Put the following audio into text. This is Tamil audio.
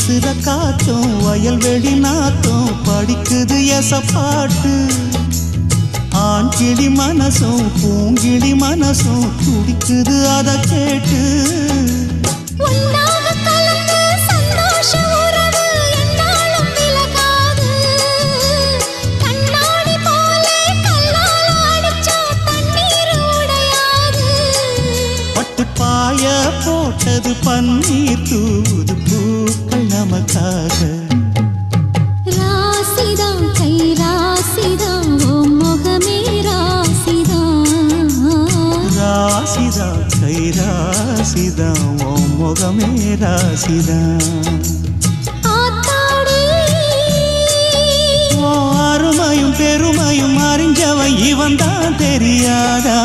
வீசுற காத்தும் வயல்வெளி நாத்தும் படிக்குது எசப்பாட்டு ஆண்கிளி மனசும் பூங்கிளி மனசும் துடிக்குது அத கேட்டு பாய போட்டது பன்னீர் தூது பூக்கள் நமக்காக ராசிதான் கை ராசிதான் ஓ முகமே ராசிதான் ராசிதான் கை ராசிதான் ஓ முகமே ராசிதான் அருமையும் பெருமையும் அறிஞ்சவன் இவன் தான் தெரியாதா